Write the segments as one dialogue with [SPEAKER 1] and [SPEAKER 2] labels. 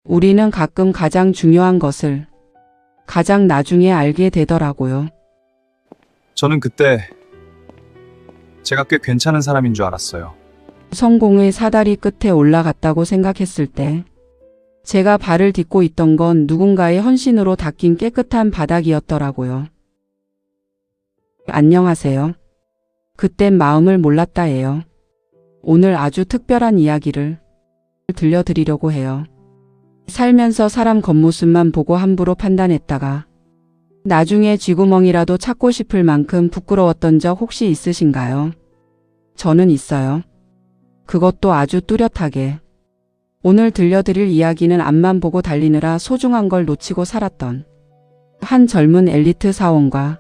[SPEAKER 1] 우리는 가끔 가장 중요한 것을 가장 나중에 알게 되더라고요.
[SPEAKER 2] 저는 그때 제가 꽤 괜찮은 사람인 줄 알았어요.
[SPEAKER 1] 성공의 사다리 끝에 올라갔다고 생각했을 때 제가 발을 딛고 있던 건 누군가의 헌신으로 닦인 깨끗한 바닥이었더라고요. 안녕하세요. 그땐 마음을 몰랐다예요. 오늘 아주 특별한 이야기를 들려드리려고 해요. 살면서 사람 겉모습만 보고 함부로 판단했다가 나중에 쥐구멍이라도 찾고 싶을 만큼 부끄러웠던 적 혹시 있으신가요? 저는 있어요. 그것도 아주 뚜렷하게. 오늘 들려드릴 이야기는 앞만 보고 달리느라 소중한 걸 놓치고 살았던 한 젊은 엘리트 사원과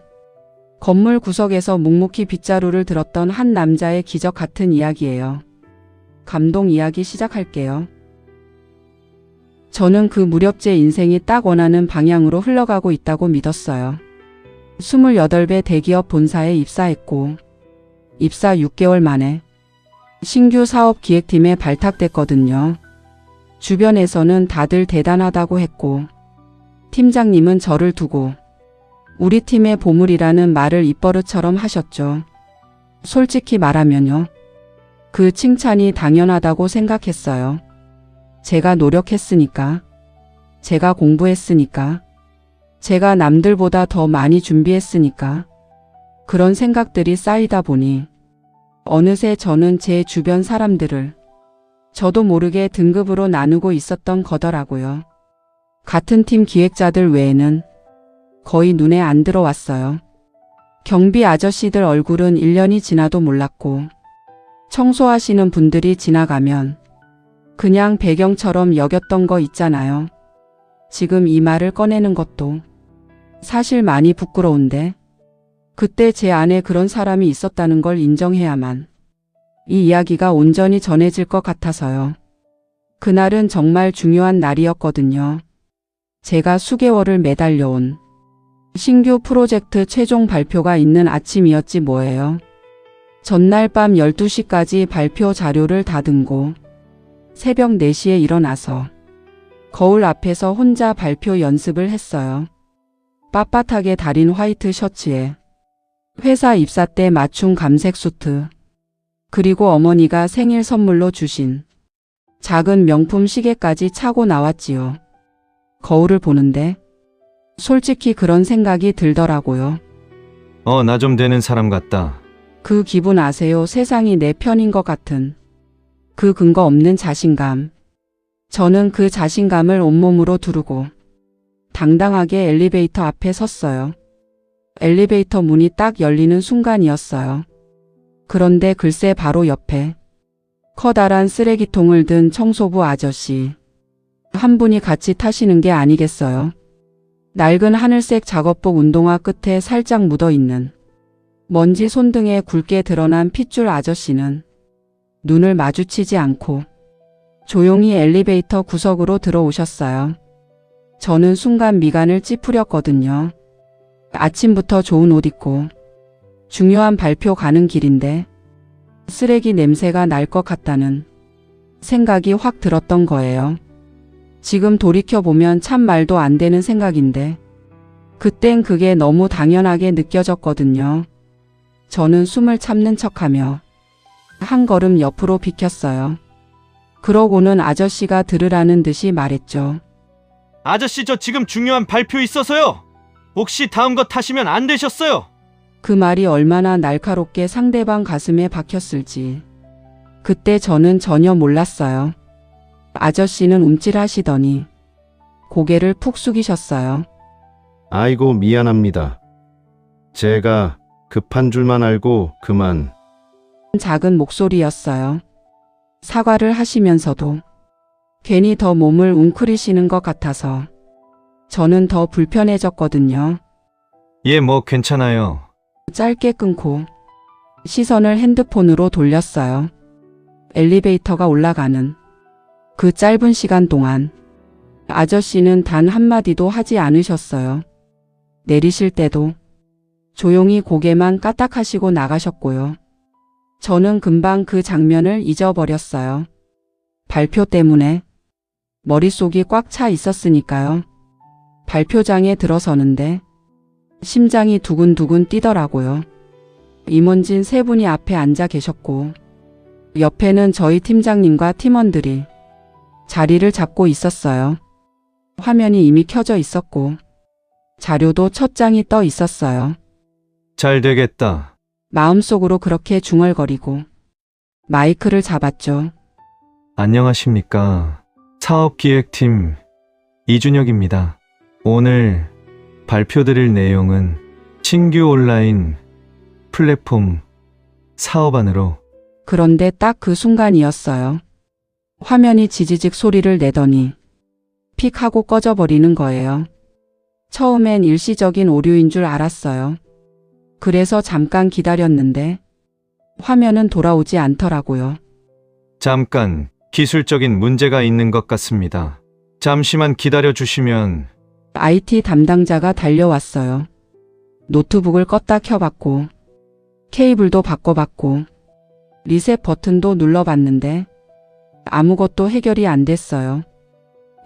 [SPEAKER 1] 건물 구석에서 묵묵히 빗자루를 들었던 한 남자의 기적 같은 이야기예요. 감동 이야기 시작할게요. 저는 그 무렵 제 인생이 딱 원하는 방향으로 흘러가고 있다고 믿었어요. 28배 대기업 본사에 입사했고 입사 6개월 만에 신규 사업 기획팀에 발탁됐거든요. 주변에서는 다들 대단하다고 했고 팀장님은 저를 두고 우리 팀의 보물이라는 말을 입버릇처럼 하셨죠. 솔직히 말하면요. 그 칭찬이 당연하다고 생각했어요. 제가 노력했으니까, 제가 공부했으니까, 제가 남들보다 더 많이 준비했으니까 그런 생각들이 쌓이다 보니 어느새 저는 제 주변 사람들을 저도 모르게 등급으로 나누고 있었던 거더라고요. 같은 팀 기획자들 외에는 거의 눈에 안 들어왔어요. 경비 아저씨들 얼굴은 1년이 지나도 몰랐고 청소하시는 분들이 지나가면 그냥 배경처럼 여겼던 거 있잖아요. 지금 이 말을 꺼내는 것도 사실 많이 부끄러운데 그때 제 안에 그런 사람이 있었다는 걸 인정해야만 이 이야기가 온전히 전해질 것 같아서요. 그날은 정말 중요한 날이었거든요. 제가 수개월을 매달려온 신규 프로젝트 최종 발표가 있는 아침이었지 뭐예요. 전날 밤 12시까지 발표 자료를 다듬고 새벽 4시에 일어나서 거울 앞에서 혼자 발표 연습을 했어요. 빳빳하게 다린 화이트 셔츠에 회사 입사 때 맞춘 감색 수트, 그리고 어머니가 생일 선물로 주신 작은 명품 시계까지 차고 나왔지요. 거울을 보는데 솔직히 그런 생각이 들더라고요.
[SPEAKER 3] 나 좀 되는 사람 같다.
[SPEAKER 1] 그 기분 아세요? 세상이 내 편인 것 같은 그 근거 없는 자신감. 저는 그 자신감을 온몸으로 두르고 당당하게 엘리베이터 앞에 섰어요. 엘리베이터 문이 딱 열리는 순간이었어요. 그런데 글쎄 바로 옆에 커다란 쓰레기통을 든 청소부 아저씨 한 분이 같이 타시는 게 아니겠어요? 낡은 하늘색 작업복 운동화 끝에 살짝 묻어있는 먼지 손등에 굵게 드러난 핏줄 아저씨는 눈을 마주치지 않고 조용히 엘리베이터 구석으로 들어오셨어요. 저는 순간 미간을 찌푸렸거든요. 아침부터 좋은 옷 입고 중요한 발표 가는 길인데 쓰레기 냄새가 날 것 같다는 생각이 확 들었던 거예요. 지금 돌이켜보면 참 말도 안 되는 생각인데 그땐 그게 너무 당연하게 느껴졌거든요. 저는 숨을 참는 척하며 한 걸음 옆으로 비켰어요. 그러고는 아저씨가 들으라는 듯이 말했죠.
[SPEAKER 3] 아저씨, 저 지금 중요한 발표 있어서요. 혹시 다음 거 타시면 안 되셨어요?
[SPEAKER 1] 그 말이 얼마나 날카롭게 상대방 가슴에 박혔을지 그때 저는 전혀 몰랐어요. 아저씨는 움찔하시더니 고개를 푹 숙이셨어요.
[SPEAKER 4] 아이고 미안합니다. 제가 급한 줄만 알고 그만.
[SPEAKER 1] 작은 목소리였어요. 사과를 하시면서도 괜히 더 몸을 웅크리시는 것 같아서 저는 더 불편해졌거든요.
[SPEAKER 3] 뭐 괜찮아요.
[SPEAKER 1] 짧게 끊고 시선을 핸드폰으로 돌렸어요. 엘리베이터가 올라가는 그 짧은 시간 동안 아저씨는 단 한마디도 하지 않으셨어요. 내리실 때도 조용히 고개만 까딱하시고 나가셨고요. 저는 금방 그 장면을 잊어버렸어요. 발표 때문에 머릿속이 꽉 차 있었으니까요. 발표장에 들어서는데 심장이 두근두근 뛰더라고요. 임원진 세 분이 앞에 앉아 계셨고 옆에는 저희 팀장님과 팀원들이 자리를 잡고 있었어요. 화면이 이미 켜져 있었고 자료도 첫 장이 떠 있었어요.
[SPEAKER 3] 잘 되겠다.
[SPEAKER 1] 마음속으로 그렇게 중얼거리고 마이크를 잡았죠.
[SPEAKER 3] 안녕하십니까. 사업기획팀 이준혁입니다. 오늘 발표드릴 내용은 신규 온라인 플랫폼 사업안으로.
[SPEAKER 1] 그런데 딱 그 순간이었어요. 화면이 지지직 소리를 내더니 픽 하고 꺼져버리는 거예요. 처음엔 일시적인 오류인 줄 알았어요. 그래서 잠깐 기다렸는데 화면은 돌아오지 않더라고요.
[SPEAKER 3] 잠깐 기술적인 문제가 있는 것 같습니다. 잠시만 기다려 주시면.
[SPEAKER 1] IT 담당자가 달려왔어요. 노트북을 껐다 켜봤고 케이블도 바꿔봤고 리셋 버튼도 눌러봤는데 아무것도 해결이 안 됐어요.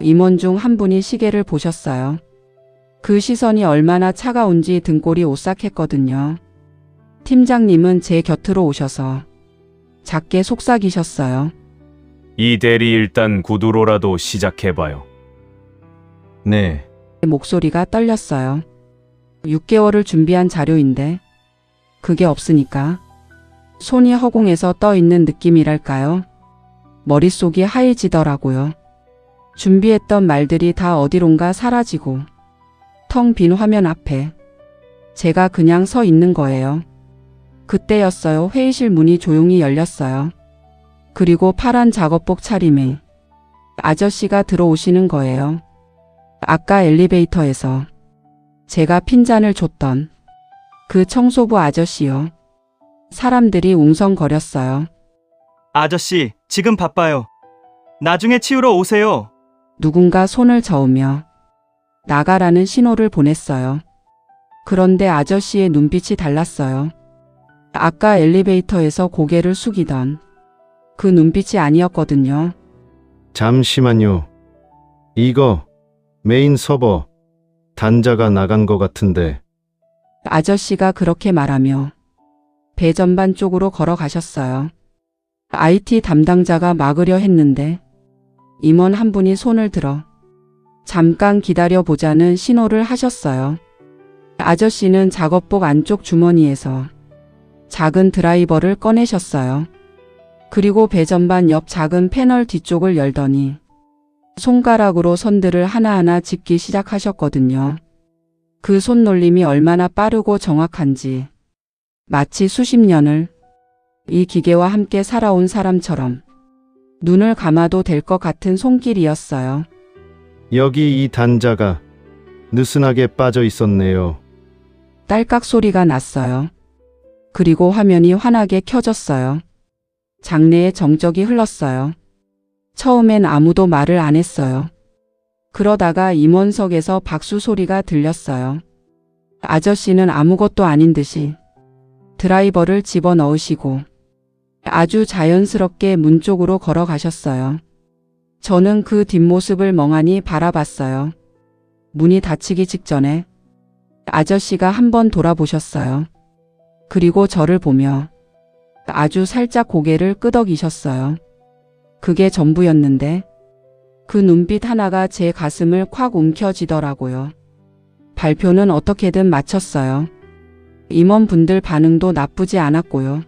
[SPEAKER 1] 임원 중 한 분이 시계를 보셨어요. 그 시선이 얼마나 차가운지 등골이 오싹했거든요. 팀장님은 제 곁으로 오셔서 작게 속삭이셨어요.
[SPEAKER 5] 이 대리 일단 구두로라도 시작해봐요.
[SPEAKER 3] 네,
[SPEAKER 1] 목소리가 떨렸어요. 6개월을 준비한 자료인데 그게 없으니까 손이 허공에서 떠 있는 느낌이랄까요? 머릿속이 하얘지더라고요. 준비했던 말들이 다 어디론가 사라지고 텅 빈 화면 앞에 제가 그냥 서 있는 거예요. 그때였어요. 회의실 문이 조용히 열렸어요. 그리고 파란 작업복 차림의 아저씨가 들어오시는 거예요. 아까 엘리베이터에서 제가 핀잔을 줬던 그 청소부 아저씨요. 사람들이 웅성거렸어요.
[SPEAKER 6] 아저씨, 지금 바빠요. 나중에 치우러 오세요.
[SPEAKER 1] 누군가 손을 저으며 나가라는 신호를 보냈어요. 그런데 아저씨의 눈빛이 달랐어요. 아까 엘리베이터에서 고개를 숙이던 그 눈빛이 아니었거든요.
[SPEAKER 4] 잠시만요. 이거 메인 서버 단자가 나간 것 같은데.
[SPEAKER 1] 아저씨가 그렇게 말하며 배전반 쪽으로 걸어가셨어요. IT 담당자가 막으려 했는데 임원 한 분이 손을 들어 잠깐 기다려보자는 신호를 하셨어요. 아저씨는 작업복 안쪽 주머니에서 작은 드라이버를 꺼내셨어요. 그리고 배전반 옆 작은 패널 뒤쪽을 열더니 손가락으로 선들을 하나하나 짚기 시작하셨거든요. 그 손놀림이 얼마나 빠르고 정확한지 마치 수십 년을 이 기계와 함께 살아온 사람처럼 눈을 감아도 될 것 같은 손길이었어요.
[SPEAKER 4] 여기 이 단자가 느슨하게 빠져 있었네요.
[SPEAKER 1] 딸깍 소리가 났어요. 그리고 화면이 환하게 켜졌어요. 장내에 정적이 흘렀어요. 처음엔 아무도 말을 안 했어요. 그러다가 임원석에서 박수 소리가 들렸어요. 아저씨는 아무것도 아닌 듯이 드라이버를 집어넣으시고 아주 자연스럽게 문 쪽으로 걸어가셨어요. 저는 그 뒷모습을 멍하니 바라봤어요. 문이 닫히기 직전에 아저씨가 한번 돌아보셨어요. 그리고 저를 보며 아주 살짝 고개를 끄덕이셨어요. 그게 전부였는데 그 눈빛 하나가 제 가슴을 콱 움켜쥐더라고요. 발표는 어떻게든 마쳤어요. 임원분들 반응도 나쁘지 않았고요.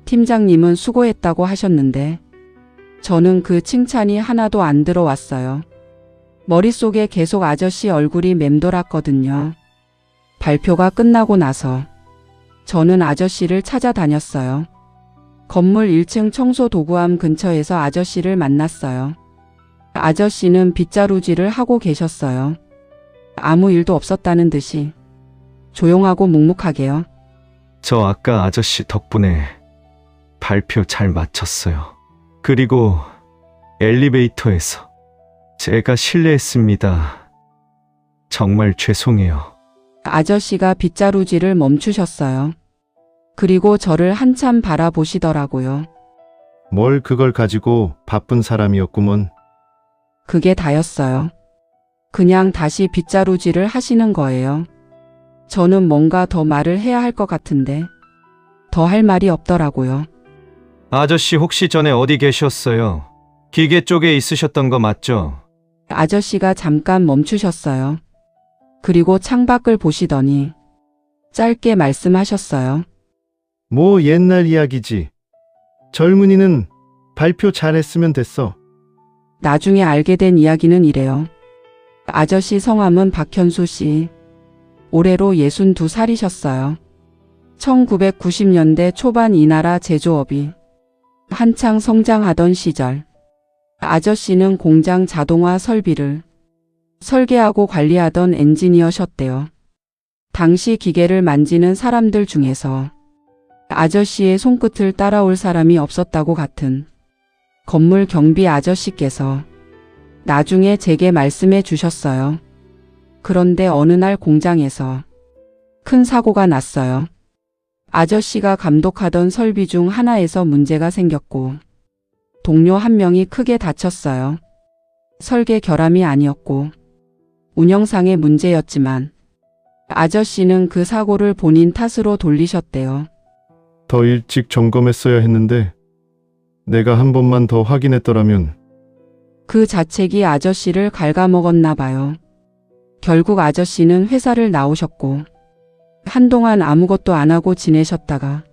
[SPEAKER 1] 팀장님은 수고했다고 하셨는데 저는 그 칭찬이 하나도 안 들어왔어요. 머릿속에 계속 아저씨 얼굴이 맴돌았거든요. 발표가 끝나고 나서 저는 아저씨를 찾아다녔어요. 건물 1층 청소 도구함 근처에서 아저씨를 만났어요. 아저씨는 빗자루질을 하고 계셨어요. 아무 일도 없었다는 듯이 조용하고 묵묵하게요.
[SPEAKER 3] 저 아까 아저씨 덕분에 발표 잘 마쳤어요. 그리고 엘리베이터에서 제가 실례했습니다. 정말 죄송해요.
[SPEAKER 1] 아저씨가 빗자루질을 멈추셨어요. 그리고 저를 한참 바라보시더라고요.
[SPEAKER 4] 뭘 그걸 가지고 바쁜 사람이었구먼.
[SPEAKER 1] 그게 다였어요. 그냥 다시 빗자루질을 하시는 거예요. 저는 뭔가 더 말을 해야 할 것 같은데 더 할 말이 없더라고요.
[SPEAKER 3] 아저씨 혹시 전에 어디 계셨어요? 기계 쪽에 있으셨던 거 맞죠?
[SPEAKER 1] 아저씨가 잠깐 멈추셨어요. 그리고 창밖을 보시더니 짧게 말씀하셨어요.
[SPEAKER 4] 뭐 옛날 이야기지. 젊은이는 발표 잘했으면 됐어.
[SPEAKER 1] 나중에 알게 된 이야기는 이래요. 아저씨 성함은 박현수 씨. 올해로 62살이셨어요. 1990년대 초반 이 나라 제조업이 한창 성장하던 시절 아저씨는 공장 자동화 설비를 설계하고 관리하던 엔지니어셨대요. 당시 기계를 만지는 사람들 중에서 아저씨의 손끝을 따라올 사람이 없었다고 같은 건물 경비 아저씨께서 나중에 제게 말씀해 주셨어요. 그런데 어느 날 공장에서 큰 사고가 났어요. 아저씨가 감독하던 설비 중 하나에서 문제가 생겼고 동료 한 명이 크게 다쳤어요. 설계 결함이 아니었고 운영상의 문제였지만 아저씨는 그 사고를 본인 탓으로 돌리셨대요.
[SPEAKER 4] 더 일찍 점검했어야 했는데 내가 한 번만 더 확인했더라면.
[SPEAKER 1] 그 자책이 아저씨를 갉아먹었나 봐요. 결국 아저씨는 회사를 나오셨고 한동안 아무것도 안 하고 지내셨다가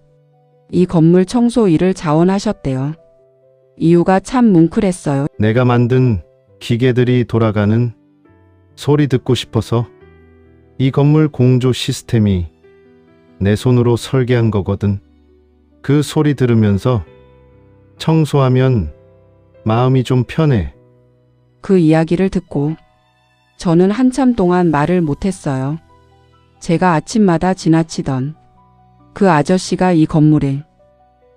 [SPEAKER 1] 이 건물 청소 일을 자원하셨대요. 이유가 참 뭉클했어요.
[SPEAKER 4] 내가 만든 기계들이 돌아가는 소리 듣고 싶어서. 이 건물 공조 시스템이 내 손으로 설계한 거거든. 그 소리 들으면서 청소하면 마음이 좀 편해.
[SPEAKER 1] 그 이야기를 듣고 저는 한참 동안 말을 못했어요. 제가 아침마다 지나치던 그 아저씨가 이 건물에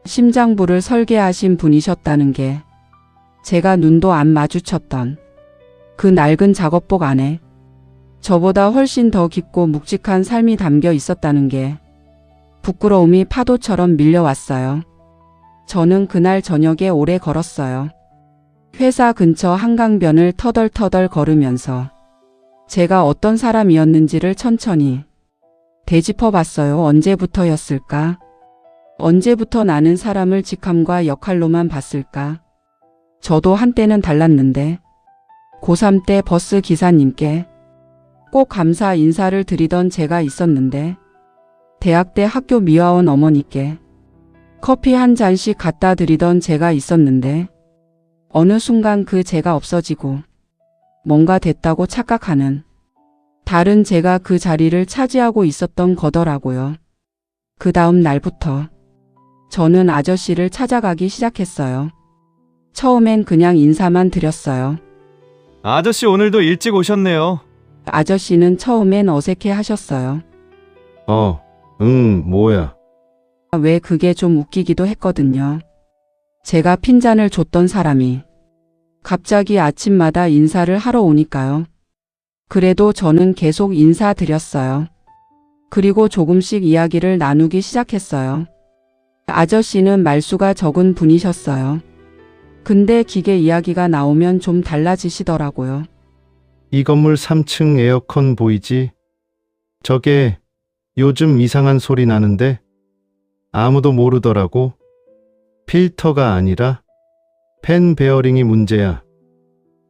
[SPEAKER 1] 심장부를 설계하신 분이셨다는 게 제가 눈도 안 마주쳤던 그 낡은 작업복 안에 저보다 훨씬 더 깊고 묵직한 삶이 담겨 있었다는 게 부끄러움이 파도처럼 밀려왔어요. 저는 그날 저녁에 오래 걸었어요. 회사 근처 한강변을 터덜터덜 걸으면서 제가 어떤 사람이었는지를 천천히 되짚어 봤어요. 언제부터였을까? 언제부터 나는 사람을 직함과 역할로만 봤을까? 저도 한때는 달랐는데 고3 때 버스 기사님께 꼭 감사 인사를 드리던 제가 있었는데 대학 때 학교 미화원 어머니께 커피 한 잔씩 갖다 드리던 제가 있었는데 어느 순간 그 제가 없어지고 뭔가 됐다고 착각하는 다른 제가 그 자리를 차지하고 있었던 거더라고요. 그 다음 날부터 저는 아저씨를 찾아가기 시작했어요. 처음엔 그냥 인사만 드렸어요.
[SPEAKER 3] 아저씨 오늘도 일찍 오셨네요.
[SPEAKER 1] 아저씨는 처음엔 어색해 하셨어요.
[SPEAKER 4] 뭐야.
[SPEAKER 1] 왜 그게 좀 웃기기도 했거든요. 제가 핀잔을 줬던 사람이 갑자기 아침마다 인사를 하러 오니까요. 그래도 저는 계속 인사드렸어요. 그리고 조금씩 이야기를 나누기 시작했어요. 아저씨는 말수가 적은 분이셨어요. 근데 기계 이야기가 나오면 좀 달라지시더라고요.
[SPEAKER 4] 이 건물 3층 에어컨 보이지? 저게 요즘 이상한 소리 나는데 아무도 모르더라고. 필터가 아니라 팬 베어링이 문제야.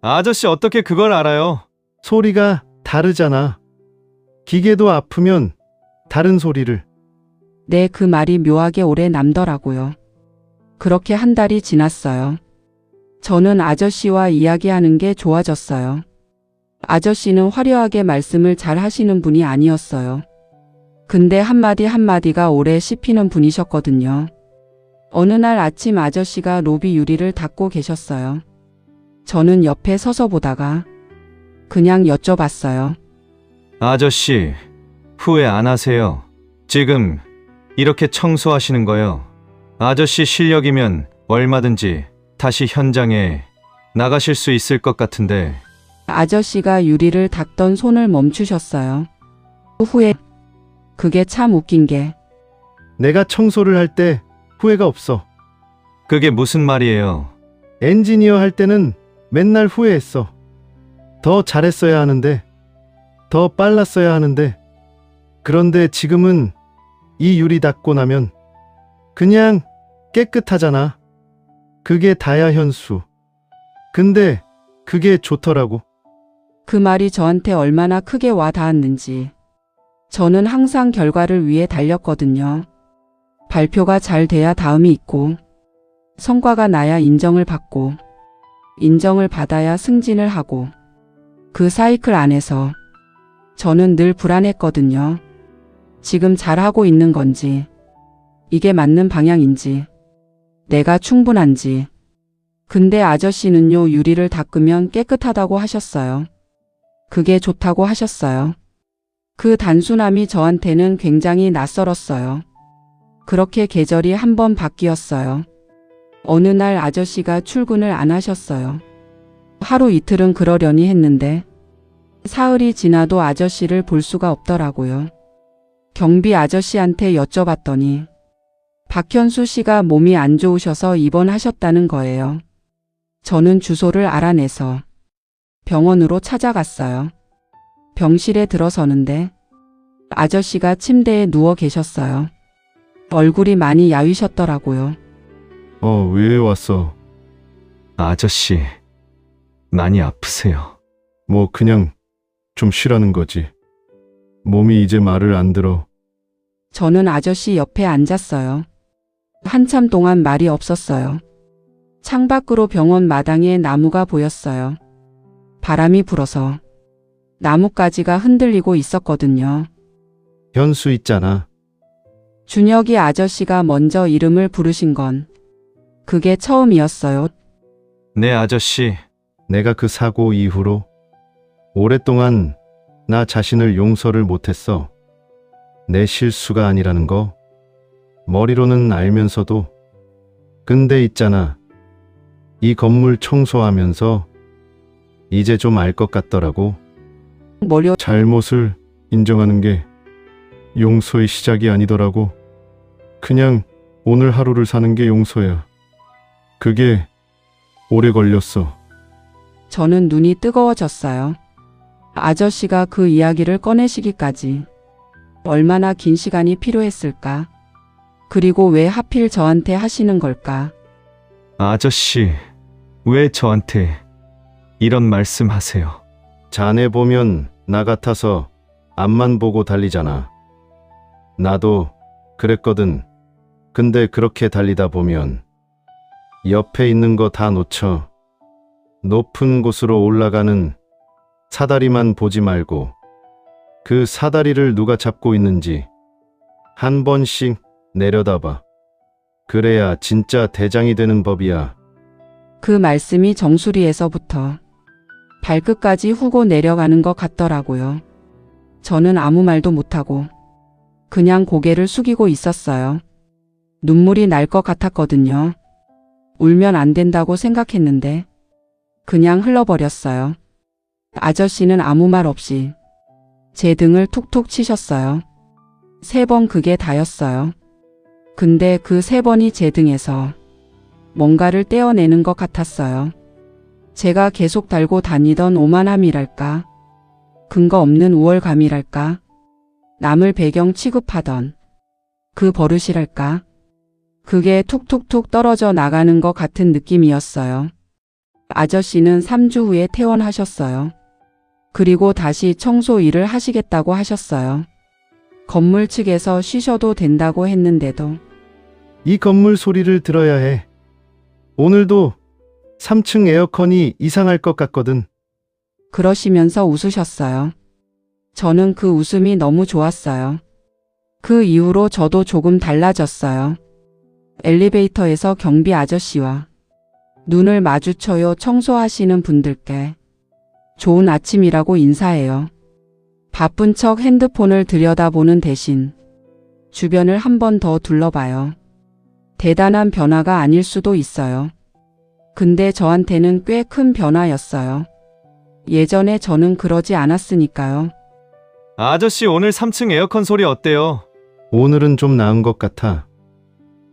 [SPEAKER 3] 아저씨 어떻게 그걸 알아요?
[SPEAKER 4] 소리가 다르잖아. 기계도 아프면 다른 소리를.
[SPEAKER 1] 네, 그 말이 묘하게 오래 남더라고요. 그렇게 한 달이 지났어요. 저는 아저씨와 이야기하는 게 좋아졌어요. 아저씨는 화려하게 말씀을 잘 하시는 분이 아니었어요. 근데 한마디 한마디가 오래 씹히는 분이셨거든요. 어느 날 아침 아저씨가 로비 유리를 닫고 계셨어요. 저는 옆에 서서 보다가 그냥 여쭤봤어요.
[SPEAKER 3] 아저씨, 후회 안 하세요? 지금 이렇게 청소하시는 거요. 아저씨 실력이면 얼마든지 다시 현장에 나가실 수 있을 것 같은데.
[SPEAKER 1] 아저씨가 유리를 닦던 손을 멈추셨어요. 후회. 그게 참 웃긴 게
[SPEAKER 4] 내가 청소를 할 때 후회가 없어.
[SPEAKER 3] 그게 무슨 말이에요?
[SPEAKER 4] 엔지니어 할 때는 맨날 후회했어. 더 잘했어야 하는데, 더 빨랐어야 하는데, 그런데 지금은 이 유리 닦고 나면 그냥 깨끗하잖아. 그게 다야, 현수. 근데 그게 좋더라고.
[SPEAKER 1] 그 말이 저한테 얼마나 크게 와 닿았는지. 저는 항상 결과를 위해 달렸거든요. 발표가 잘 돼야 다음이 있고, 성과가 나야 인정을 받고, 인정을 받아야 승진을 하고, 그 사이클 안에서 저는 늘 불안했거든요. 지금 잘하고 있는 건지, 이게 맞는 방향인지, 내가 충분한지. 근데 아저씨는요, 유리를 닦으면 깨끗하다고 하셨어요. 그게 좋다고 하셨어요. 그 단순함이 저한테는 굉장히 낯설었어요. 그렇게 계절이 한 번 바뀌었어요. 어느 날 아저씨가 출근을 안 하셨어요. 하루 이틀은 그러려니 했는데 사흘이 지나도 아저씨를 볼 수가 없더라고요. 경비 아저씨한테 여쭤봤더니 박현수 씨가 몸이 안 좋으셔서 입원하셨다는 거예요. 저는 주소를 알아내서 병원으로 찾아갔어요. 병실에 들어서는데 아저씨가 침대에 누워 계셨어요. 얼굴이 많이 야위셨더라고요.
[SPEAKER 4] 왜 왔어?
[SPEAKER 3] 아저씨, 많이 아프세요?
[SPEAKER 4] 뭐 그냥 좀 쉬라는 거지. 몸이 이제 말을 안 들어.
[SPEAKER 1] 저는 아저씨 옆에 앉았어요. 한참 동안 말이 없었어요. 창밖으로 병원 마당에 나무가 보였어요. 바람이 불어서 나뭇가지가 흔들리고 있었거든요.
[SPEAKER 4] 현수 있잖아.
[SPEAKER 1] 준혁이 아저씨가 먼저 이름을 부르신 건 그게 처음이었어요.
[SPEAKER 3] 네, 아저씨.
[SPEAKER 4] 내가 그 사고 이후로 오랫동안 나 자신을 용서를 못했어. 내 실수가 아니라는 거 머리로는 알면서도. 근데 있잖아. 이 건물 청소하면서 이제 좀 알 것 같더라고.
[SPEAKER 1] 뭐려?
[SPEAKER 4] 잘못을 인정하는 게 용서의 시작이 아니더라고. 그냥 오늘 하루를 사는 게 용서야. 그게 오래 걸렸어.
[SPEAKER 1] 저는 눈이 뜨거워졌어요. 아저씨가 그 이야기를 꺼내시기까지 얼마나 긴 시간이 필요했을까? 그리고 왜 하필 저한테 하시는 걸까?
[SPEAKER 3] 아저씨, 왜 저한테 이런 말씀 하세요?
[SPEAKER 4] 자네 보면 나 같아서 앞만 보고 달리잖아. 나도 그랬거든. 근데 그렇게 달리다 보면 옆에 있는 거 다 놓쳐. 높은 곳으로 올라가는 사다리만 보지 말고 그 사다리를 누가 잡고 있는지 한 번씩 내려다봐. 그래야 진짜 대장이 되는 법이야.
[SPEAKER 1] 그 말씀이 정수리에서부터 발끝까지 후고 내려가는 것 같더라고요. 저는 아무 말도 못하고 그냥 고개를 숙이고 있었어요. 눈물이 날 것 같았거든요. 울면 안 된다고 생각했는데 그냥 흘러버렸어요. 아저씨는 아무 말 없이 제 등을 툭툭 치셨어요. 3번 그게 다였어요. 근데 그 3번이 제 등에서 뭔가를 떼어내는 것 같았어요. 제가 계속 달고 다니던 오만함이랄까, 근거 없는 우월감이랄까, 남을 배경 취급하던 그 버릇이랄까, 그게 툭툭툭 떨어져 나가는 것 같은 느낌이었어요. 아저씨는 3주 후에 퇴원하셨어요. 그리고 다시 청소 일을 하시겠다고 하셨어요. 건물 측에서 쉬셔도 된다고 했는데도
[SPEAKER 4] 이 건물 소리를 들어야 해. 오늘도 3층 에어컨이 이상할 것 같거든.
[SPEAKER 1] 그러시면서 웃으셨어요. 저는 그 웃음이 너무 좋았어요. 그 이후로 저도 조금 달라졌어요. 엘리베이터에서 경비 아저씨와 눈을 마주쳐요. 청소하시는 분들께 좋은 아침이라고 인사해요. 바쁜 척 핸드폰을 들여다보는 대신 주변을 한 번 더 둘러봐요. 대단한 변화가 아닐 수도 있어요. 근데 저한테는 꽤 큰 변화였어요. 예전에 저는 그러지 않았으니까요.
[SPEAKER 3] 아저씨, 오늘 3층 에어컨 소리 어때요?
[SPEAKER 4] 오늘은 좀 나은 것 같아.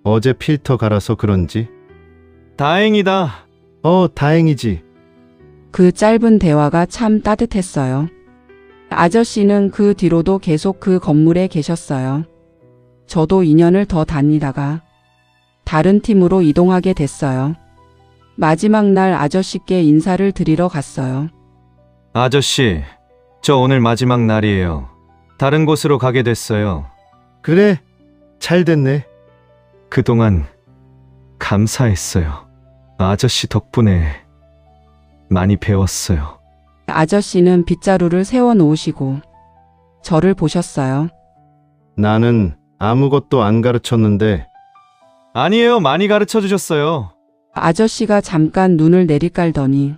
[SPEAKER 4] 어제 필터 갈아서 그런지.
[SPEAKER 3] 다행이다.
[SPEAKER 4] 다행이지.
[SPEAKER 1] 그 짧은 대화가 참 따뜻했어요. 아저씨는 그 뒤로도 계속 그 건물에 계셨어요. 저도 2년을 더 다니다가 다른 팀으로 이동하게 됐어요. 마지막 날 아저씨께 인사를 드리러 갔어요.
[SPEAKER 3] 아저씨, 저 오늘 마지막 날이에요. 다른 곳으로 가게 됐어요.
[SPEAKER 4] 그래, 잘 됐네.
[SPEAKER 3] 그동안 감사했어요. 아저씨 덕분에 많이 배웠어요.
[SPEAKER 1] 아저씨는 빗자루를 세워 놓으시고 저를 보셨어요.
[SPEAKER 4] 나는 아무것도 안 가르쳤는데
[SPEAKER 3] 아니에요, 많이 가르쳐 주셨어요.
[SPEAKER 1] 아저씨가 잠깐 눈을 내리깔더니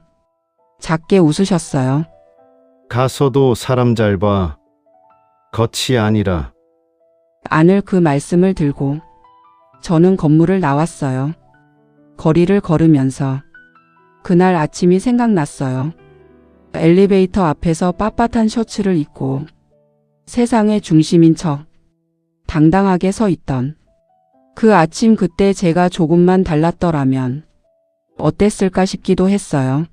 [SPEAKER 1] 작게 웃으셨어요.
[SPEAKER 4] 가서도 사람 잘 봐. 겉이 아니라.
[SPEAKER 1] 안을 그 말씀을 들고 저는 건물을 나왔어요. 거리를 걸으면서 그날 아침이 생각났어요. 엘리베이터 앞에서 빳빳한 셔츠를 입고 세상의 중심인 척 당당하게 서 있던 그 아침, 그때 제가 조금만 달랐더라면 어땠을까 싶기도 했어요.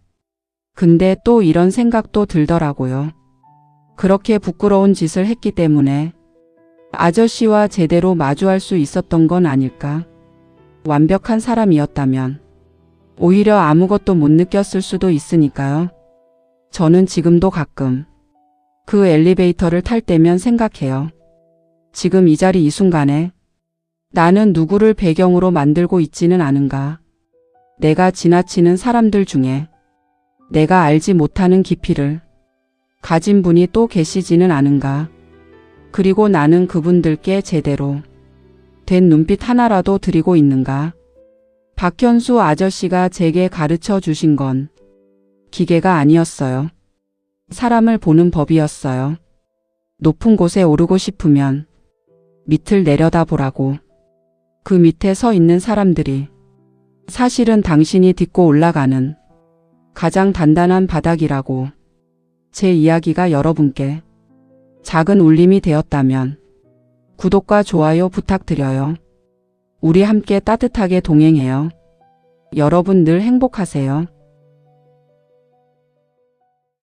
[SPEAKER 1] 근데 또 이런 생각도 들더라고요. 그렇게 부끄러운 짓을 했기 때문에 아저씨와 제대로 마주할 수 있었던 건 아닐까? 완벽한 사람이었다면 오히려 아무것도 못 느꼈을 수도 있으니까요. 저는 지금도 가끔 그 엘리베이터를 탈 때면 생각해요. 지금 이 자리 이 순간에 나는 누구를 배경으로 만들고 있지는 않은가? 내가 지나치는 사람들 중에 내가 알지 못하는 깊이를 가진 분이 또 계시지는 않은가? 그리고 나는 그분들께 제대로 된 눈빛 하나라도 드리고 있는가? 박현수 아저씨가 제게 가르쳐 주신 건 기계가 아니었어요. 사람을 보는 법이었어요. 높은 곳에 오르고 싶으면 밑을 내려다보라고. 그 밑에 서 있는 사람들이 사실은 당신이 딛고 올라가는 가장 단단한 바닥이라고. 제 이야기가 여러분께 작은 울림이 되었다면 구독과 좋아요 부탁드려요. 우리 함께 따뜻하게 동행해요. 여러분 늘 행복하세요.